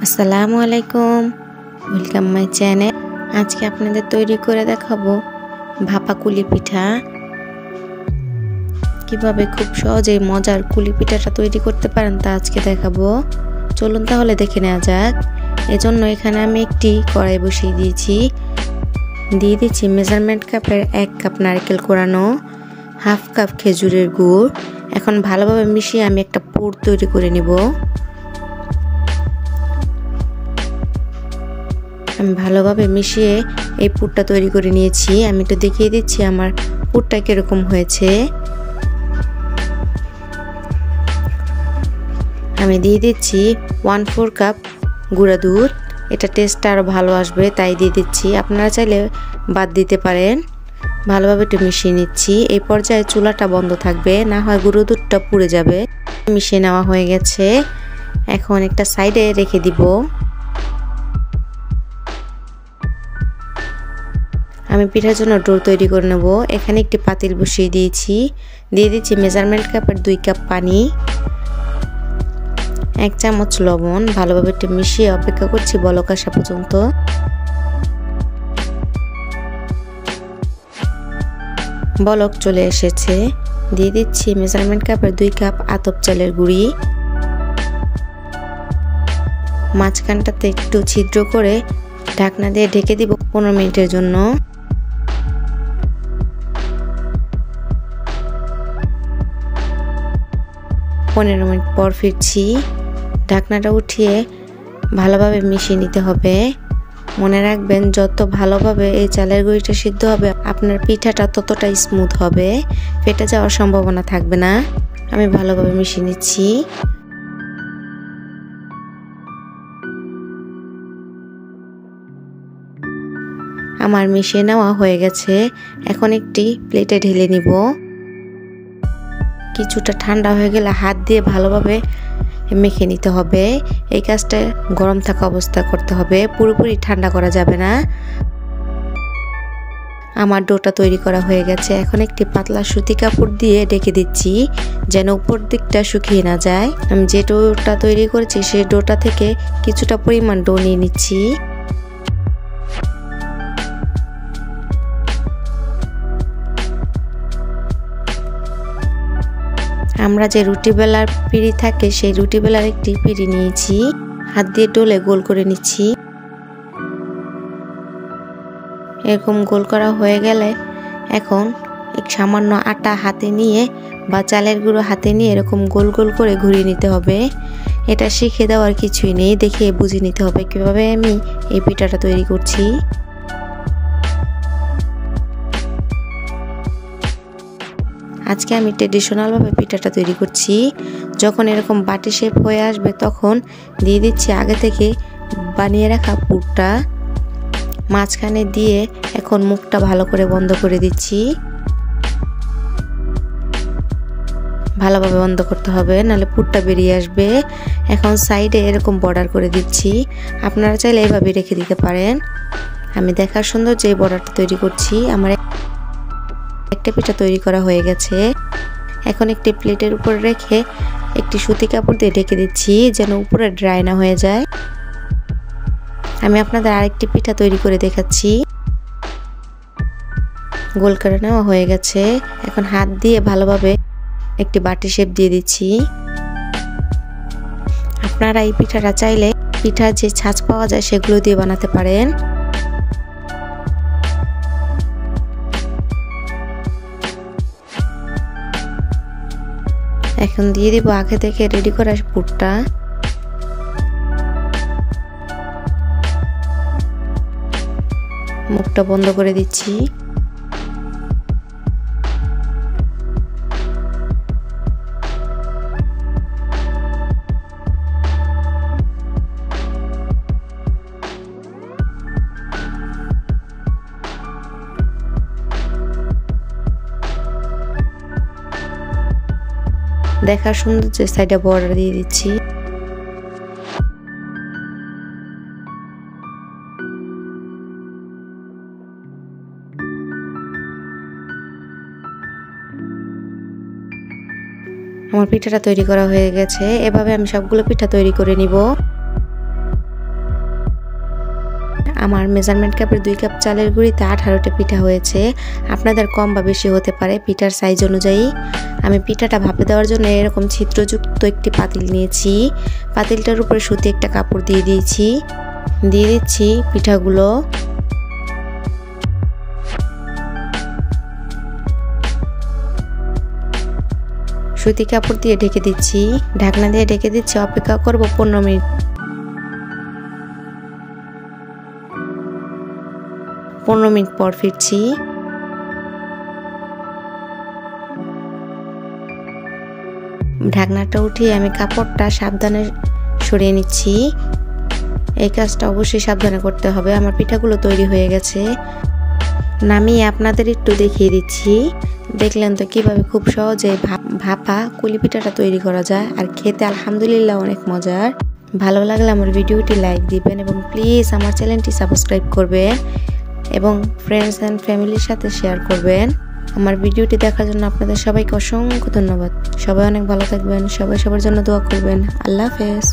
আসসালামু আলাইকুম, welcome my channel. আজকে আপনাদের তৈরি করে দেখাবো ভাপা কুলি পিঠা। কিভাবে খুব সহজেই মজার কুলি পিঠাটা তৈরি করতে পারেন তা আজকে দেখাবো। চলুন তাহলে দেখে নেওয়া যাক। এজন্য এখানে আমি একটি কড়াই বসিয়ে দিয়েছি। দিয়ে দিচ্ছি মেজারমেন্ট কাপের 1 কাপ নারকেল কোড়ানো, হাফ কাপ খেজুরের গুড়। এখন ভালোভাবে মিশিয়ে আমি একটা পুর তৈরি করে নিব। আমি ভালোভাবে মিশিয়ে এই পুরটা তৈরি করে নিয়েছি। আমি একটু দেখিয়ে দিচ্ছি আমার পুরটা কিরকম হয়েছে। আমি দিয়ে দিচ্ছি 1/4 কাপ গুঁড়া দুধ। এটা টেস্টটা আরও ভালো আসবে তাই দিয়ে দিচ্ছি, আপনারা চাইলে বাদ দিতে পারেন। ভালোভাবে একটু মিশিয়ে নিচ্ছি। এই পর্যায়ে চুলাটা বন্ধ থাকবে, না হয় গুঁড়ো দুধটা পুড়ে যাবে। মিশিয়ে নেওয়া হয়ে গেছে, এখন একটা সাইডে রেখে দিব। আমি পিঠার জন্য ডো তৈরি করে নেব। এখানে একটি পাতিল বসিয়ে দিয়েছি। দিয়ে দিচ্ছি মেজারমেন্ট কাপের 2 কাপ পানি, 1 চামচ লবণ। ভালোভাবে একটু মিশিয়ে অপেক্ষা করছি বলক আসা পর্যন্ত। বলক চলে এসেছে। দিয়ে দিচ্ছি মেজারমেন্ট কাপের 2 কাপ আতপ চালের গুঁড়ি। মাঝখানটাতে একটু ছিদ্র করে ঢাকনা দিয়ে ঢেকে দিব 15 মিনিটের জন্য। 15 মিনিট পর ফিরছি। ঢাকনাটা উঠিয়ে ভালোভাবে মিশিয়ে নিতে হবে। মনে রাখবেন, যত ভালোভাবে এই চালের গুঁড়িটা সিদ্ধ হবে আপনার পিঠাটা ততটাই স্মুথ হবে, ফেটে যাওয়ার সম্ভাবনা থাকবে না। আমি ভালোভাবে মিশিয়ে নিচ্ছি। আমার মিশিয়ে নেওয়া হয়ে গেছে। এখন একটি প্লেটে ঢেলে নিব। কিছুটা ঠান্ডা হয়ে গেলে হাত দিয়ে ভালোভাবে মেখে নিতে হবে। এই কাজটা গরম থাকা অবস্থা করতে হবে, পুরোপুরি ঠান্ডা করা যাবে না। আমার ডোটা তৈরি করা হয়ে গেছে। এখন একটি পাতলা সুতি কাপড় দিয়ে ঢেকে দিচ্ছি যেন উপর দিকটা শুকিয়ে না যায়। আমি যে ডোটা তৈরি করেছি সেই ডোটা থেকে কিছুটা পরিমাণ ডো নিয়ে নিচ্ছি। আমরা যে রুটি বেলার পিঁড়ি থাকে সেই রুটি বেলার একটি পিঁড়ি নিয়েছি। হাত দিয়ে ডলে গোল করে নিচ্ছি। এরকম গোল করা হয়ে গেলে এখন এক সামান্য আটা হাতে নিয়ে বা চালের গুঁড়ো হাতে নিয়ে এরকম গোল গোল করে ঘুরিয়ে নিতে হবে। এটা শিখে দেওয়ার কিছুই নেই, দেখে বুঝে নিতে হবে কিভাবে আমি এই পিঠাটা তৈরি করছি। আজকে আমি ট্রেডিশনালভাবে পিঠাটা তৈরি করছি। যখন এরকম বাটি শেপ হয়ে আসবে তখন দিয়ে দিচ্ছি আগে থেকে বানিয়ে রাখা পুরটা। মাঝখানে দিয়ে এখন মুখটা ভালো করে বন্ধ করে দিচ্ছি। ভালোভাবে বন্ধ করতে হবে, নাহলে পুরটা বেরিয়ে আসবে। এখন সাইডে এরকম বর্ডার করে দিচ্ছি। আপনারা চাইলে এইভাবে রেখে দিতে পারেন। আমি দেখার সুন্দর যে বর্ডারটা তৈরি করছি। আমার একটা পিঠা তৈরি করা হয়ে গেছে। এখন একটি প্লেটের উপর রেখে একটি সুতি কাপড় দিয়ে ঢেকে দিচ্ছি যেন উপরে ড্রাই না হয়ে যায়। আমি আপনাদের আরেকটি পিঠা তৈরি করে দেখাচ্ছি। গোল করে নেওয়া হয়ে গেছে। এখন হাত দিয়ে ভালোভাবে একটি বাটি শেপ দিয়ে দিচ্ছি। আপনারা এই পিঠাটা চাইলে পিঠার যে ছাঁচ পাওয়া যায় সেগুলো দিয়ে বানাতে পারেন। এখন দিয়ে দিব আগে থেকে রেডি করা পুরটা। মুখটা বন্ধ করে দিচ্ছি। দেখার সুন্দর যে সাইডে বর্ডার দিয়ে দিচ্ছি। আমার পিঠাটা তৈরি করা হয়ে গেছে। এভাবে আমি সবগুলো পিঠা তৈরি করে নিব। আমার মেজারমেন্ট কাপের 2 কাপ চালের গুঁড়িতে 18টা পিঠা হয়েছে। আপনাদের কম বা বেশি হতে পারে পিঠার সাইজ অনুযায়ী। আমি পিঠাটা ভাপে দেওয়ার জন্য এরকম ছিদ্রযুক্ত একটি পাতিল নিয়েছি। পাতিলটার উপরে সুতি একটা কাপড় দিয়ে দিয়েছি। দিয়ে দিচ্ছি পিঠাগুলো। সুতি কাপড় দিয়ে ঢেকে দিচ্ছি। ঢাকনা দিয়ে ঢেকে দিচ্ছি। অপেক্ষা করব 15 মিনিট। 15 মিনিট পর ফিরছি। ঢাকনাটা উঠিয়ে আমি কাপড়টা সাবধানে সরিয়ে নিচ্ছি। এই কাজটা অবশ্যই সাবধানে করতে হবে। আমার পিঠাগুলো তৈরি হয়ে গেছে। নামিয়ে আপনাদের একটু দেখিয়ে দিচ্ছি। দেখলেন তো কিভাবে খুব সহজে ভাপা কুলি পিঠাটা তৈরি করা যায়, আর খেতে আলহামদুলিল্লাহ অনেক মজার। ভালো লাগলে আমার ভিডিওটি লাইক দিবেন এবং প্লিজ আমার চ্যানেলটি সাবস্ক্রাইব করবেন এবং ফ্রেন্ডস অ্যান্ড ফ্যামিলির সাথে শেয়ার করবেন। আমার ভিডিওটি দেখার জন্য আপনাদের সবাইকে অসংখ্য ধন্যবাদ। সবাই অনেক ভালো থাকবেন। সবাই সবার জন্য দোয়া করবেন। আল্লাহ হাফেজ।